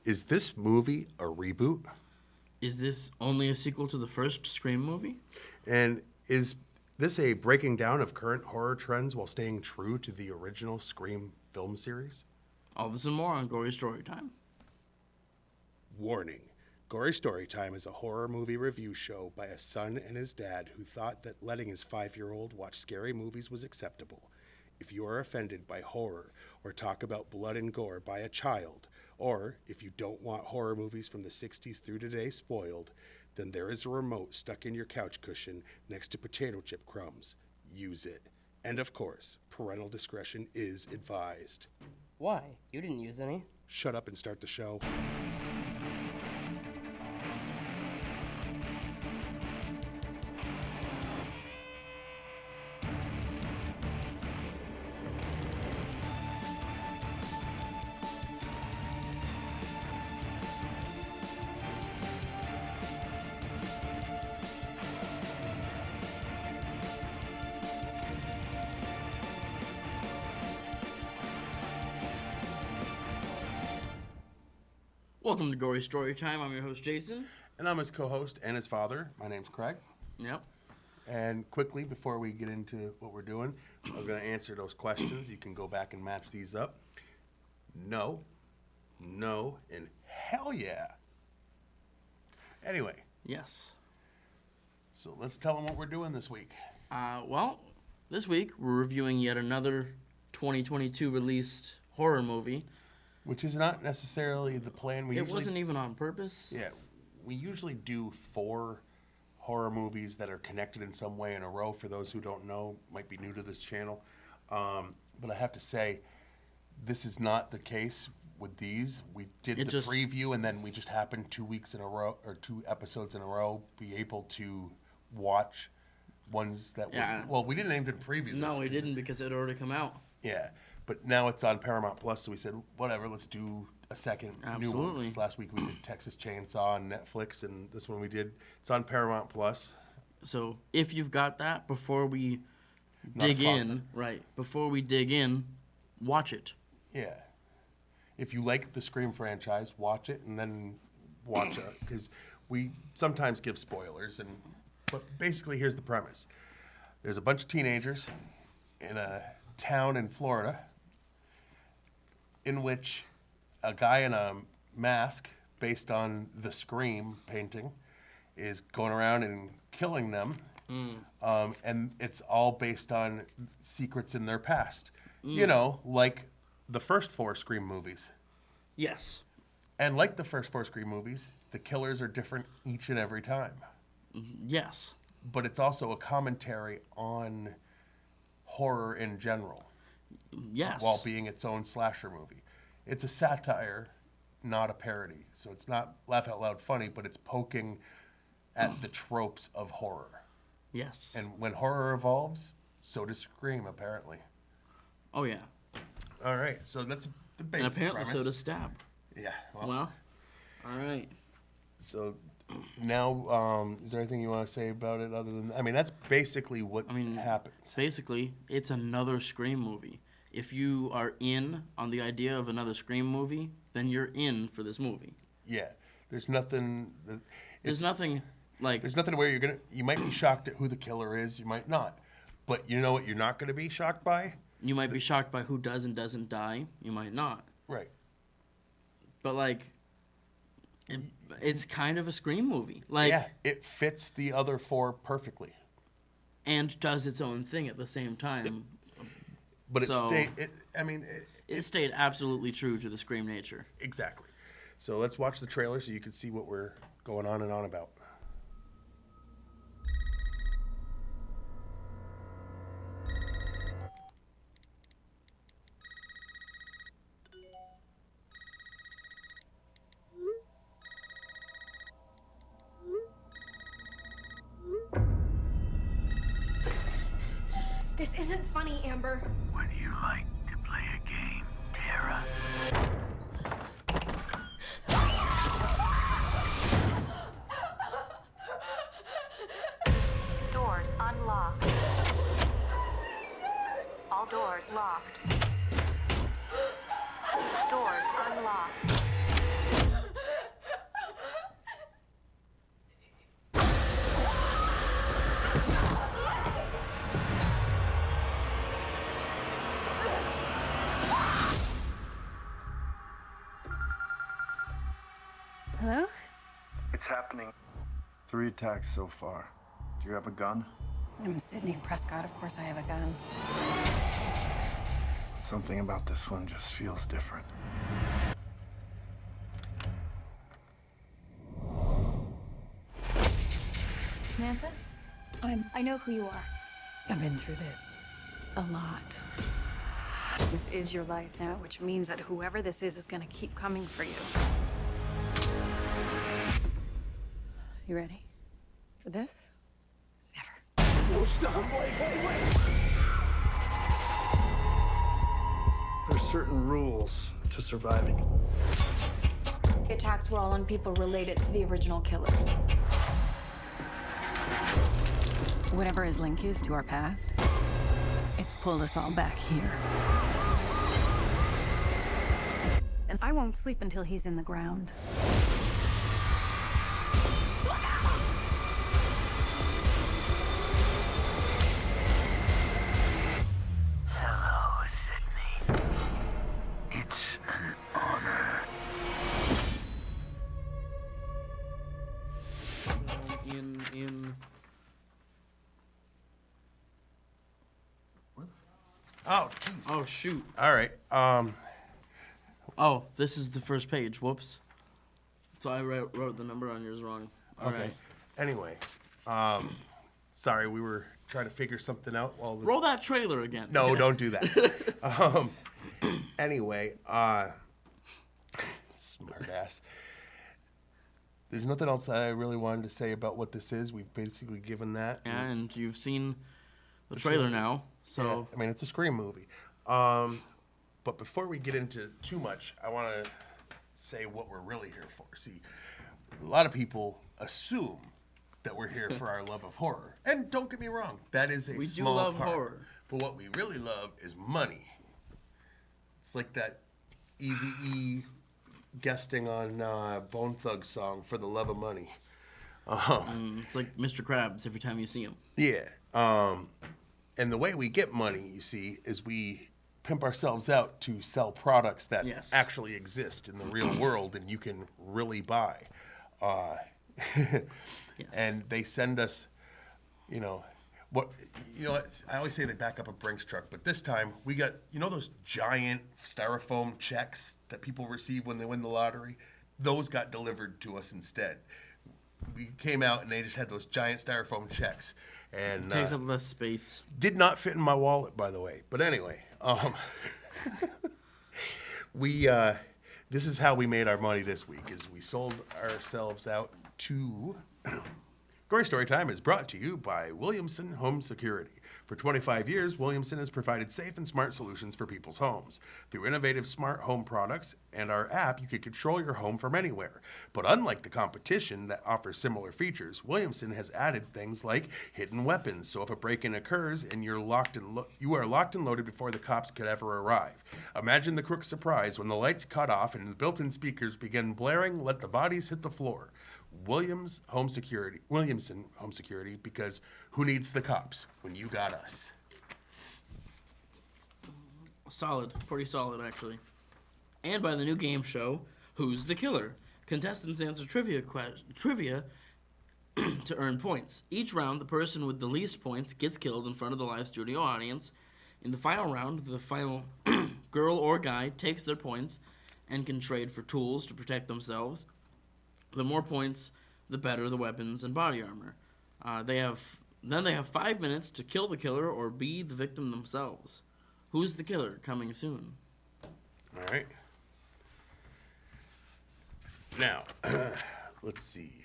Is this movie a reboot? Is this only a sequel to the first Scream movie? And is this a breaking down of current horror trends while staying true to the original Scream film series? All this and more on Gory Storytime. Warning. Gory Storytime is a horror movie review show by a son and his dad who thought that letting his 5-year-old watch scary movies was acceptable. If you are offended by horror or talk about blood and gore by a child, or if you don't want horror movies from the 60s through today spoiled, then there is a remote stuck in your couch cushion next to potato chip crumbs. Use it. And of course, parental discretion is advised. Why? You didn't use any. Shut up and start the show. Welcome to Gory Storytime. I'm your host, Jason. And I'm his co-host and his father. My name's Craig. Yep. And quickly, before we get into what we're doing, I'm going to answer those questions. You can go back and match these up. No, and hell yeah. Anyway, Yes. so let's tell them what we're doing this week. Well, this week we're reviewing yet another 2022 released horror movie. Which is not necessarily the plan. It wasn't even on purpose. Yeah, we usually do 4 horror movies that are connected in some way in a row. For those who don't know, might be new to this channel. But I have to say, this is not the case with these. We did the preview, and then we just happened 2 weeks in a row, or 2 episodes in a row, be able to watch ones that we didn't even preview this. No, we didn't because it had already come out. Yeah, but now it's on Paramount Plus, so we said, whatever, let's do a second new one. Absolutely. 'Cause last week we did Texas Chainsaw on Netflix, and this one we did, it's on Paramount Plus. So if you've got that, before we Not a dig sponsor. in, before we dig in, watch it. Yeah. If you like the Scream franchise, watch it, and then watch it, because we sometimes give spoilers. But basically, here's the premise. There's a bunch of teenagers in a town in Florida in which a guy in a mask based on the Scream painting is going around and killing them. And it's all based on secrets in their past. You know, like the first 4 Scream movies. Yes. And like the first 4 Scream movies, the killers are different each and every time. Yes. But it's also a commentary on horror in general. Yes. While being its own slasher movie. It's a satire, not a parody. So it's not laugh out loud funny, but it's poking at the tropes of horror. Yes. And when horror evolves, so does Scream, apparently. Oh, yeah. All right, so that's the basic And apparently premise. so does Stab. Yeah. Well, all right. So now, is there anything you want to say about it other than... I mean, that's basically what happens. Basically, it's another Scream movie. If you are in on the idea of another Scream movie, then you're in for this movie. Yeah. There's nothing... There's nothing like... There's nothing where you might be shocked at who the killer is, you might not. But you know what you're not going to be shocked by? You might be shocked by who does and doesn't die. You might not. Right. But, like, it's kind of a Scream movie. Yeah, it fits the other 4 perfectly. And does its own thing at the same time. But it stayed... It stayed absolutely true to the Scream nature. Exactly. So let's watch the trailer so you can see what we're going on and on about. This isn't funny, Amber. Would you like to play a game, Tara? Doors unlocked. All doors locked. Doors unlocked. Hello? It's happening. 3 attacks so far. Do you have a gun? I'm Sydney Prescott. Of course I have a gun. Something about this one just feels different. Samantha? I know who you are. I've been through this a lot. This is your life now, which means that whoever this is gonna keep coming for you. You ready for this? Never. There's certain rules to surviving. The attacks were all on people related to the original killers. Whatever his link is to our past, it's pulled us all back here. And I won't sleep until he's in the ground. Hello, Sydney. It's an honor. In Oh, jeez. oh shoot. All right. Oh, this is the first page. Whoops. So I wrote the number on yours wrong. All Okay. right. Anyway, sorry, we were trying to figure something out while the... Roll that trailer again. No, don't do that. Anyway, smart ass. There's nothing else that I really wanted to say about what this is. We've basically given that. And you've seen the trailer now, so Yeah, I mean, it's a Scream movie. But before we get into too much, I want to say what we're really here for. See, a lot of people assume that we're here for our love of horror. And don't get me wrong, that is a We do small love part. horror. But what we really love is money. It's like that Eazy-E guesting on Bone Thugs song, For the Love of Money. it's like Mr. Krabs every time you see him. Yeah. And the way we get money, you see, is we pimp ourselves out to sell products that Yes. actually exist in the real world and you can really buy. Yes. And they send us, what I always say they back up a Brinks truck, but this time we got, those giant styrofoam checks that people receive when they win the lottery? Those got delivered to us instead. We came out and they just had those giant styrofoam checks. And Takes up less space. did not fit in my wallet, by the way. But anyway, this is how we made our money this week, is we sold ourselves out to... Gory Storytime is brought to you by Williamson Home Security. For 25 years, Williamson has provided safe and smart solutions for people's homes. Through innovative smart home products and our app, you can control your home from anywhere. But unlike the competition that offers similar features, Williamson has added things like hidden weapons. So if a break-in occurs and you are locked and loaded before the cops could ever arrive. Imagine the crook's surprise when the lights cut off and the built-in speakers begin blaring, "Let the bodies hit the floor." Williamson Home Security, because who needs the cops when you got us? Solid. Pretty solid, actually. And by the new game show, Who's the Killer? Contestants answer trivia to earn points. Each round, the person with the least points gets killed in front of the live studio audience. In the final round, the final girl or guy takes their points and can trade for tools to protect themselves. The more points, the better the weapons and body armor. They have 5 minutes to kill the killer or be the victim themselves. Who's the Killer? Coming soon. All right. Now, let's see.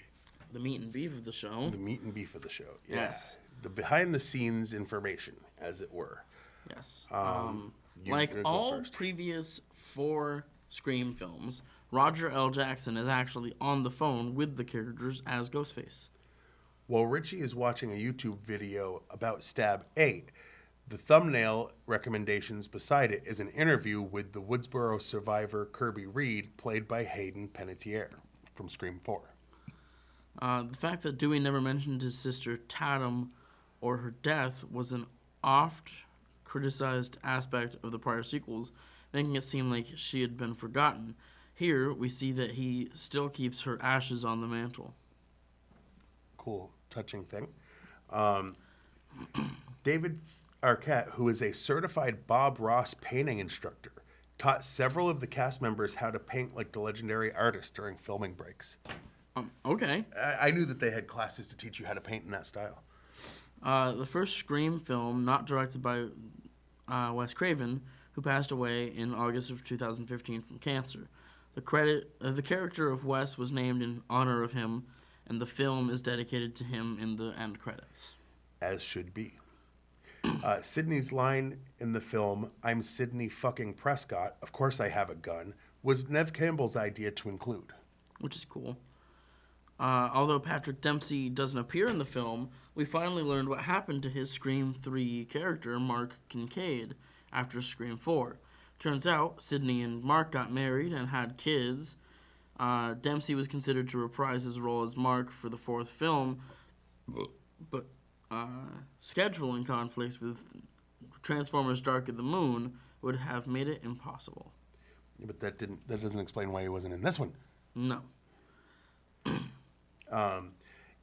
The meat and beef of the show. The meat and beef of the show. Yeah. Yes. The behind-the-scenes information, as it were. Yes. You're Like gonna go all first. previous 4 Scream films, Roger L. Jackson is actually on the phone with the characters as Ghostface. While Richie is watching a YouTube video about Stab 8, the thumbnail recommendations beside it is an interview with the Woodsboro survivor Kirby Reed, played by Hayden Panettiere from Scream 4. The fact that Dewey never mentioned his sister Tatum or her death was an oft-criticized aspect of the prior sequels, making it seem like she had been forgotten. Here, we see that he still keeps her ashes on the mantle. Cool, touching thing. David Arquette, who is a certified Bob Ross painting instructor, taught several of the cast members how to paint like the legendary artist during filming breaks. Okay. I knew that they had classes to teach you how to paint in that style. The first Scream film, not directed by Wes Craven, who passed away in August of 2015 from cancer. The character of Wes was named in honor of him, and the film is dedicated to him in the end credits. As should be. Sidney's line in the film, "I'm Sidney fucking Prescott, of course I have a gun," was Nev Campbell's idea to include. Which is cool. Although Patrick Dempsey doesn't appear in the film, we finally learned what happened to his Scream 3 character, Mark Kincaid, after Scream 4. Turns out, Sidney and Mark got married and had kids. Dempsey was considered to reprise his role as Mark for the fourth film, but scheduling conflicts with Transformers Dark of the Moon would have made it impossible. Yeah, but that doesn't explain why he wasn't in this one. No.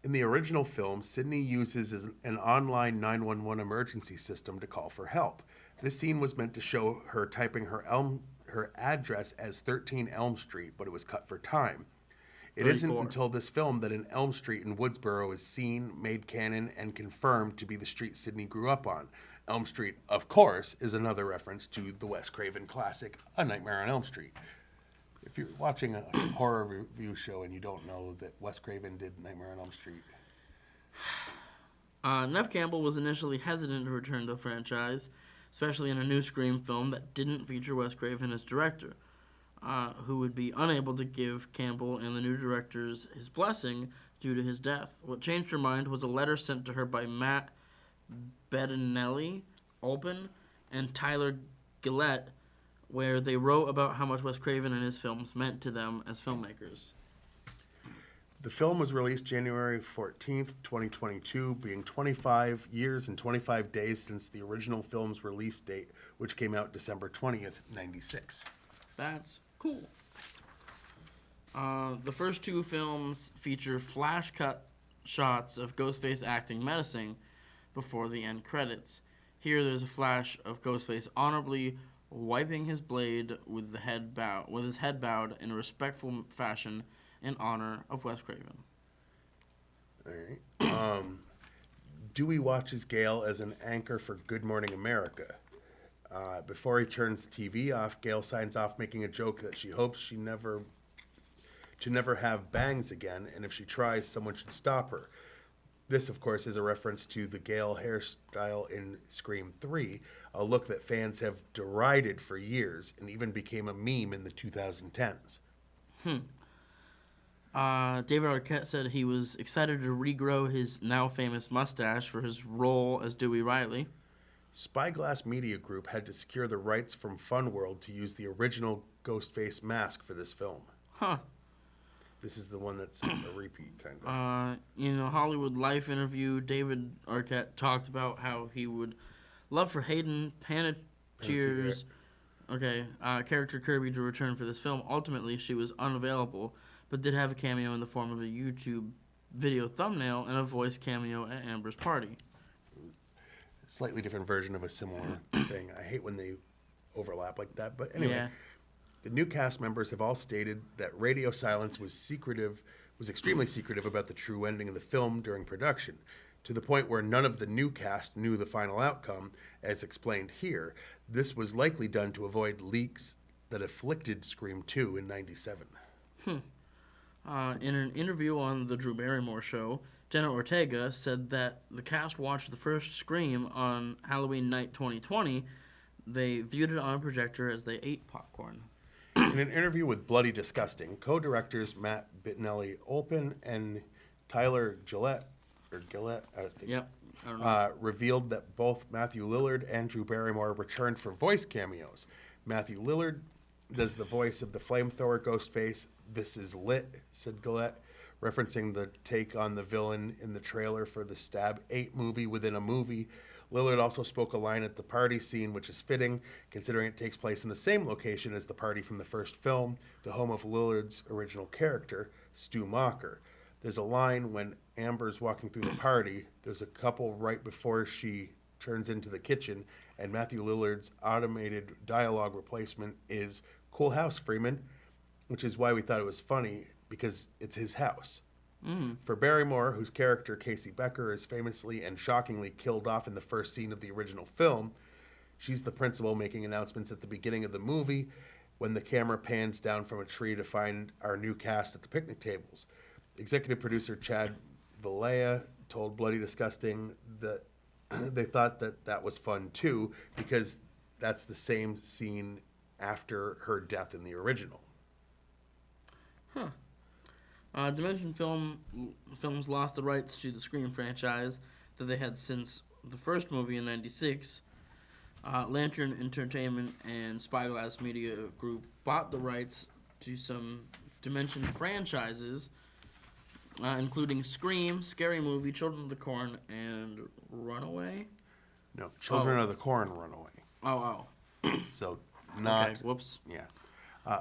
In the original film, Sidney uses an online 911 emergency system to call for help. This scene was meant to show her typing her address as 13 Elm Street, but it was cut for time. It 34. isn't until this film that an Elm Street in Woodsboro is seen, made canon, and confirmed to be the street Sidney grew up on. Elm Street, of course, is another reference to the Wes Craven classic, A Nightmare on Elm Street. If you're watching a horror review show and you don't know that Wes Craven did Nightmare on Elm Street. Nev Campbell was initially hesitant to return to the franchise, especially in a new Scream film that didn't feature Wes Craven as director, who would be unable to give Campbell and the new directors his blessing due to his death. What changed her mind was a letter sent to her by Matt Bettinelli, Olpen, and Tyler Gillette, where they wrote about how much Wes Craven and his films meant to them as filmmakers. The film was released January 14th, 2022, being 25 years and 25 days since the original film's release date, which came out December 20th, 96. That's cool. The first two films feature flash cut shots of Ghostface acting menacing before the end credits. Here there's a flash of Ghostface honorably wiping his blade with his head bowed in a respectful fashion in honor of Wes Craven. All right. Dewey watches Gale as an anchor for Good Morning America. Before he turns the TV off, Gale signs off making a joke that she hopes to never have bangs again, and if she tries, someone should stop her. This, of course, is a reference to the Gale hairstyle in Scream 3, a look that fans have derided for years and even became a meme in the 2010s. David Arquette said he was excited to regrow his now famous mustache for his role as Dewey Riley. Spyglass Media Group had to secure the rights from Funworld to use the original Ghostface mask for this film. Huh. This is the one that's a repeat, kind of. In a Hollywood Life interview, David Arquette talked about how he would love for Hayden Panettiere's character Kirby to return for this film. Ultimately, she was unavailable, but did have a cameo in the form of a YouTube video thumbnail and a voice cameo at Amber's party. Slightly different version of a similar thing. I hate when they overlap like that, but anyway. Yeah. The new cast members have all stated that radio silence was extremely secretive about the true ending of the film during production, to the point where none of the new cast knew the final outcome, as explained here. This was likely done to avoid leaks that afflicted Scream 2 in '97. In an interview on The Drew Barrymore Show, Jenna Ortega said that the cast watched the first Scream on Halloween night 2020. They viewed it on a projector as they ate popcorn. In an interview with Bloody Disgusting, co-directors Matt Bettinelli Olpen and Tyler Gillette, I think, Yep, I don't know. revealed that both Matthew Lillard and Drew Barrymore returned for voice cameos. Matthew Lillard does the voice of the flamethrower Ghostface. "This is lit," said Gillette, referencing the take on the villain in the trailer for the Stab 8 movie within a movie. Lillard also spoke a line at the party scene, which is fitting, considering it takes place in the same location as the party from the first film, the home of Lillard's original character, Stu Macher. There's a line when Amber's walking through the party. There's a couple right before she turns into the kitchen, and Matthew Lillard's automated dialogue replacement is "Cool house, Freeman," which is why we thought it was funny, because it's his house. For Barrymore, whose character, Casey Becker, is famously and shockingly killed off in the first scene of the original film, she's the principal making announcements at the beginning of the movie when the camera pans down from a tree to find our new cast at the picnic tables. Executive producer Chad Vilea told Bloody Disgusting that they thought that was fun too, because that's the same scene after her death in the original. Dimension Films lost the rights to the Scream franchise that they had since the first movie in '96. Lantern Entertainment and Spyglass Media Group bought the rights to some Dimension franchises, including Scream, Scary Movie, Children of the Corn, and Runaway. No, Children of the Corn run away. Oh. So not. Okay, whoops. Yeah.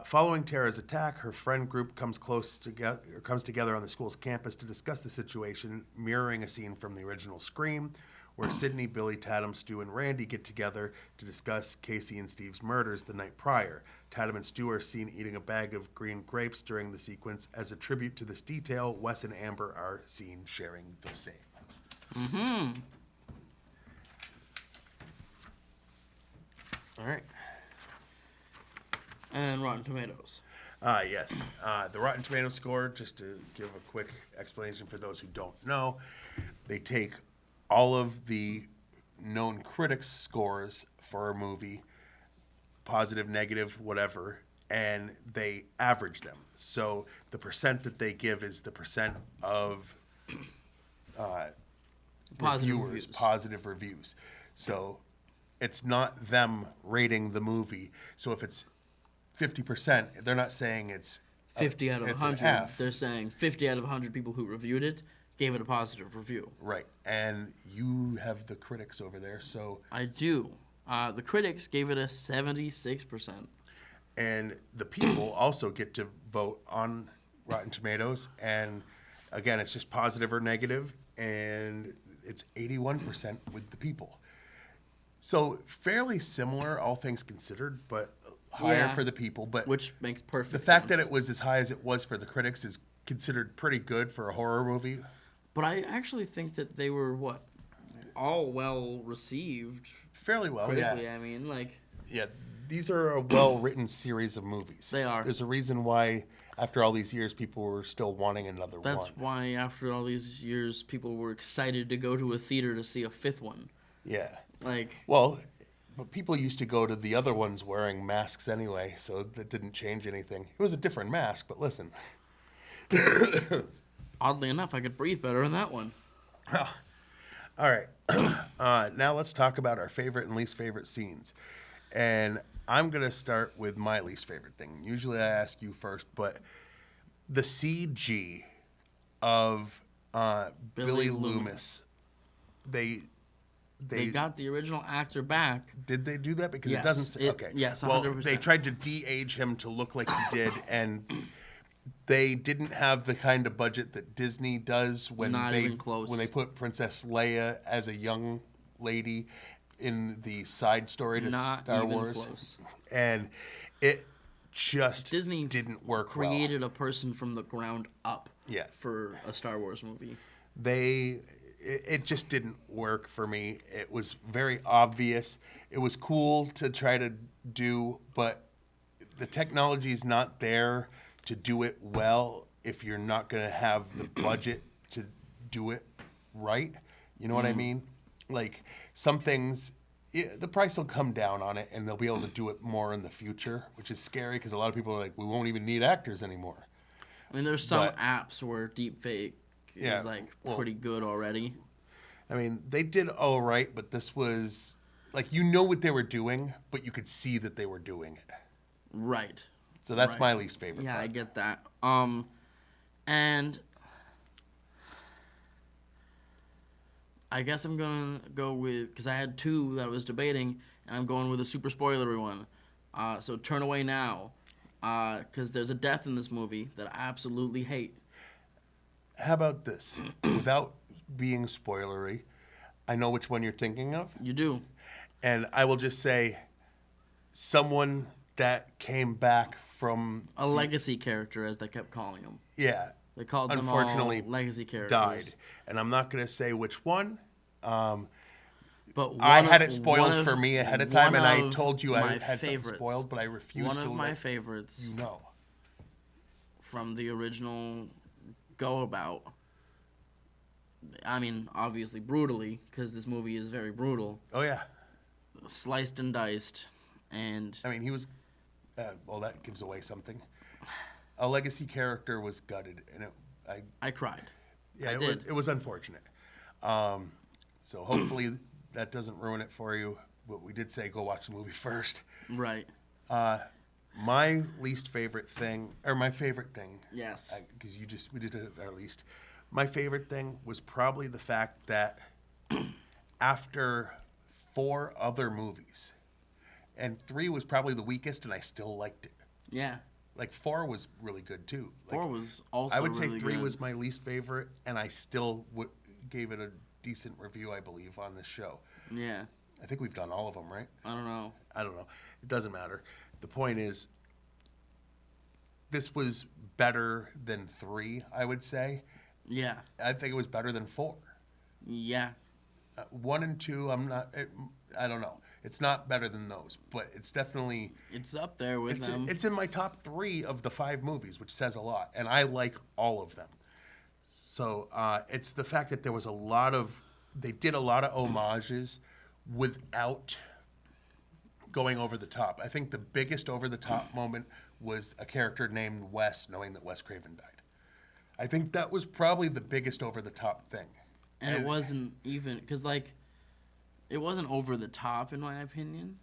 Following Tara's attack, her friend group comes together on the school's campus to discuss the situation, mirroring a scene from the original Scream, where Sydney, Billy, Tatum, Stu, and Randy get together to discuss Casey and Steve's murders the night prior. Tatum and Stu are seen eating a bag of green grapes during the sequence. As a tribute to this detail, Wes and Amber are seen sharing the same. All right. And Rotten Tomatoes. Yes. The Rotten Tomatoes score, just to give a quick explanation for those who don't know, they take all of the known critics' scores for a movie, positive, negative, whatever, and they average them. So the percent that they give is the percent of Positive reviewers, reviews. positive reviews. So it's not them rating the movie. So if it's 50%, they're not saying it's 50 out of it's 100. half. They're saying 50 out of 100 people who reviewed it gave it a positive review. Right. And you have the critics over there, so I do. The critics gave it a 76%. and the people also get to vote on Rotten Tomatoes, and again, it's just positive or negative, and it's 81% with the people. So fairly similar, all things considered, but higher Yeah. for the people. But Which makes perfect the sense. fact that it was as high as it was for the critics is considered pretty good for a horror movie. But I actually think that they were, all well received Fairly well, critically. yeah. I mean, Yeah, these are a well-written series of movies. They are. There's a reason why, after all these years, people were still wanting another that's one. why after all these years, people were excited to go to a theater to see a fifth one. Yeah. Like, Well, but people used to go to the other ones wearing masks anyway, so that didn't change anything. It was a different mask, but listen. oddly enough, I could breathe better in that one. All right. Now let's talk about our favorite and least favorite scenes. And I'm going to start with my least favorite thing. Usually I ask you first, but the CG of Billy Loomis, they They got the original actor back. did they do that? Because Yes, it doesn't say, it- okay. yes, Well, 100%. they tried to de-age him to look like he did, and they didn't have the kind of budget that Disney does when Not they even close. when they put Princess Leia as a young lady in the side story to Not Star even Wars, close. and it just Disney didn't work created a person from the ground up Yeah. for a Star Wars movie. well. It just didn't work for me. It was very obvious. It was cool to try to do, but the technology is not there to do it well if you're not going to have the budget to do it right. You know what I mean? Like some things, the price will come down on it and they'll be able to do it more in the future, which is scary because a lot of people are like, we won't even need actors anymore. I mean, there's some But- apps where deepfake Yeah, is well- pretty good already. I mean, they did all right, but this was like, you know what they were doing, but you could see that they were doing it. Right. So that's Right. my least favorite Yeah, part. I get that. And I guess I'm gonna go with, because I had two that I was debating, and I'm going with a super spoilery one. So Turn Away Now, because there's a death in this movie that I absolutely hate. How about this? Without being spoilery, I know which one you're thinking of, You do. and I will just say someone that came back from A legacy character, as they kept calling him. yeah, They called them unfortunately all legacy characters. died, and I'm not going to say which one. But I one had of- it spoiled one of- for me ahead of time, one and I of told you I my had something favorites. spoiled, but I refused One to of my let favorites you know. from the original Go About. I mean, obviously brutally, because this movie is very brutal. Oh yeah, Sliced and diced, and I mean he was. Well, that gives away something. A legacy character was gutted, and I cried. yeah, I it did. was unfortunate. So hopefully that doesn't ruin it for you. But we did say go watch the movie first. Right. My least favorite thing, or my favorite thing, Yes. because we did it at our least. My favorite thing was probably the fact that after 4 other movies, and 3 was probably the weakest, and I still liked it. Yeah. Like 4 was really good too. Like, 4 was also I would say really 3 good. was my least favorite, and I still gave it a decent review, I believe, on this show. Yeah. I think we've done all of them, right? I don't know. I don't know. It doesn't matter. The point is, this was better than 3, I would say. Yeah. I think it was better than 4. Yeah. 1 and 2, I don't know. It's not better than those, but it's definitely It's up there with them. it's in my top 3 of the 5 movies, which says a lot, and I like all of them. So it's the fact that there was they did a lot of homages without going over the top. I think the biggest over the top moment was a character named Wes knowing that Wes Craven died. I think that was probably the biggest over the top thing. and it wasn't even, because, like, it wasn't over the top, in my opinion.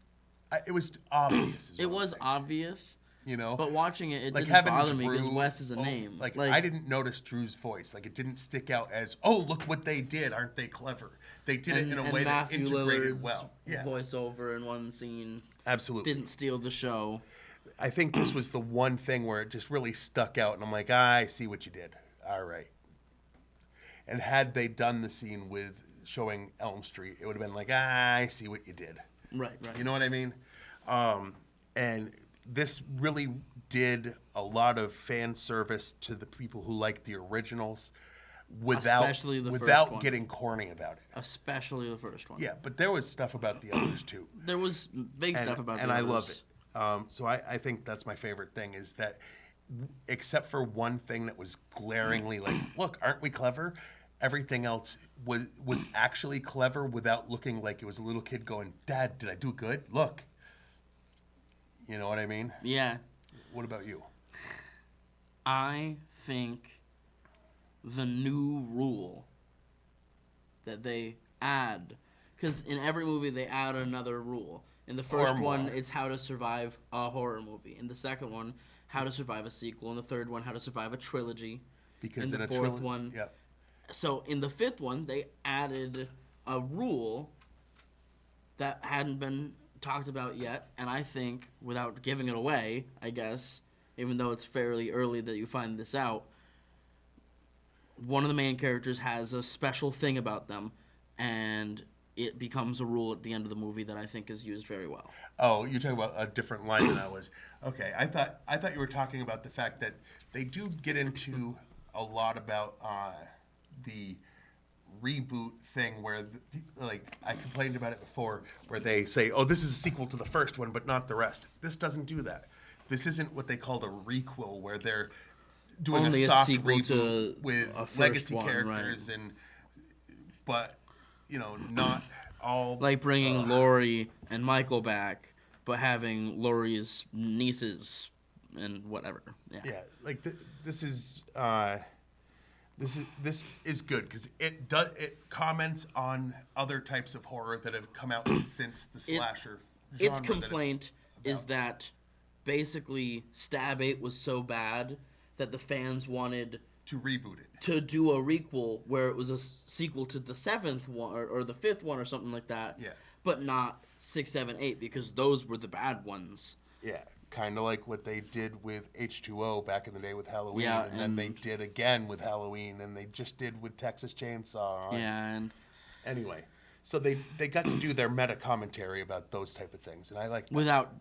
It was obvious. It was obvious, you know, but watching it like didn't having bother me because Drew Wes is a name. Like I didn't notice Drew's voice. Like it didn't stick out as, oh, look what they did. Aren't they clever? They did it in a way that Matthew integrated Lillard's well. Yeah, voiceover in one scene absolutely. didn't steal the show. I think this was the one thing where it just really stuck out, and I'm like, I see what you did. All right. And had they done the scene with showing Elm Street, it would have been like, I see what you did. Right, right. You know what I mean? And this really did a lot of fan service to the people who like the originals Especially the first without one. getting corny about it. Especially the first one. Yeah, but there was stuff about the others too. There was big stuff about and the I others. love it. So I think that's my favorite thing is that, except for one thing that was glaringly like, look, aren't we clever? Everything else was actually clever without looking like it was a little kid going, Dad, did I do good? Look. You know what I mean? Yeah. What about you? I think the new rule that they add, because in every movie they add another rule. In the first one, more. it's how to survive a horror movie. In the second one, how to survive a sequel. In the third one, how to survive a trilogy. Because in in the a fourth trilogy, one, yep. So in the fifth one, they added a rule that hadn't been talked about yet, and I think, without giving it away, I guess, even though it's fairly early that you find this out, one of the main characters has a special thing about them, and it becomes a rule at the end of the movie that I think is used very well. Oh, you're talking about a different line than I was. Okay, I thought you were talking about the fact that they do get into a lot about the reboot thing where, like, I complained about it before, where they say, oh, this is a sequel to the first one, but not the rest. This doesn't do that. This isn't what they called a requel, where they're doing Only a a soft sequel reboot to with a first legacy one, characters, right. but, you know, not all... Like bringing Laurie and Michael back, but having Laurie's nieces and whatever. Yeah, like this is good because it comments on other types of horror that have come out since the slasher genre. Its complaint is that basically Stab 8 was so bad that the fans wanted to reboot it. to do a requel where it was a sequel to the 7th one or the 5th one or something like that. Yeah. But not 6, 7, 8 because those were the bad ones. Yeah, kind of like what they did with H2O back in the day with Halloween, Yeah, and then they and- did again with Halloween, and they just did with Texas Chainsaw. Yeah, and Anyway, so they got to do their meta commentary about those type of things, and I like that. without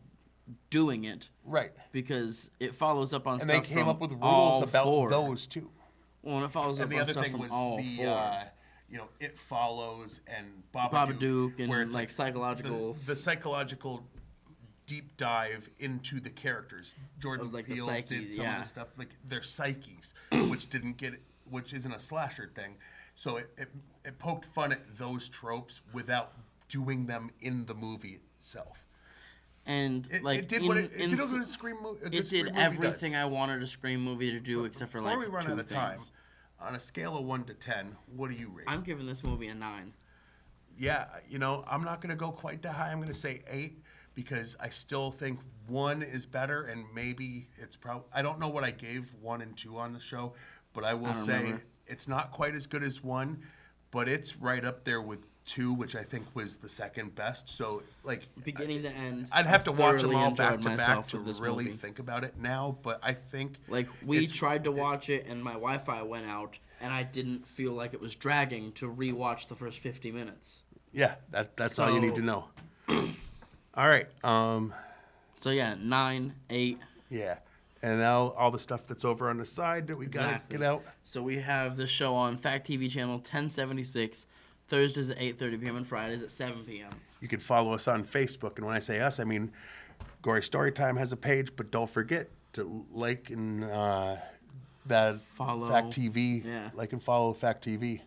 doing it Right. because it follows up on And stuff they came from up with all rules about 4. those too. Well, and it follows And up the on other stuff thing from was all the 4. It Follows and Babadook, Babadook and, where it's like, psychological- the psychological deep dive into the characters. Jordan Of, like, the Peele psyches, did some yeah. of the stuff, like their psyches, which isn't a slasher thing. So it poked fun at those tropes without doing them in the movie itself. And It, like it did in, what it in did. s- What a Scream movie. it did everything I wanted a Scream movie to do except for Before like we run 2 out of time, things. on a scale of 1 to 10, what do you rate? I'm giving this movie a 9. Yeah, I'm not going to go quite that high. I'm going to say 8 because I still think 1 is better, and maybe it's probably. I don't know what I gave 1 and 2 on the show, but I will I don't say remember. it's not quite as good as 1, but it's right up there with 2, which I think was the second best. So, like, Beginning to end, I'd have to watch them thoroughly all back enjoyed to back myself to with this really movie. think about it now, but I think. Like we it's- tried to watch it and my Wi-Fi went out and I didn't feel like it was dragging to rewatch the first 50 minutes. Yeah, that's all you need to So- know. All right. So yeah, 9, 8. Yeah. And now all the stuff that's over on the side that we got to Exactly. get out. So we have this show on Fact TV channel 1076, Thursdays at 8:30 p.m. and Fridays at 7 p.m. You can follow us on Facebook. And when I say us, I mean Gory Storytime has a page, but don't forget to like and that Follow. Fact TV. Yeah. Like and follow Fact TV.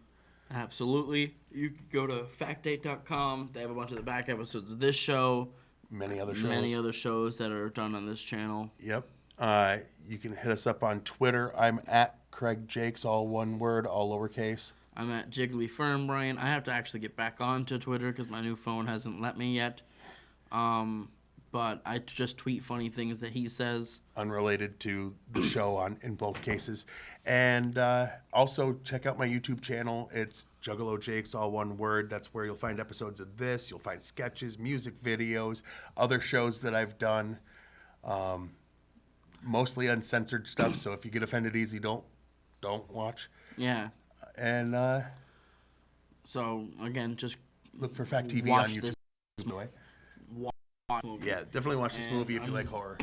Absolutely. You can go to factdate.com. They have a bunch of the back episodes of this show, Many other shows. many other shows that are done on this channel. Yep. You can hit us up on Twitter. I'm at Craig Jakes, all one word, all lowercase. I'm at Jiggly Fern Brian. I have to actually get back onto Twitter because my new phone hasn't let me yet. But I just tweet funny things that he says. Unrelated to the show in both cases. And also check out my YouTube channel. It's Juggalo Jakes, all one word. That's where you'll find episodes of this. You'll find sketches, music videos, other shows that I've done. Mostly uncensored stuff. So if you get offended easy, don't watch. Yeah. And So again, just look for Fact TV watch on YouTube. this by the way. watch movie. Yeah, definitely watch this And movie if you I'm- like horror.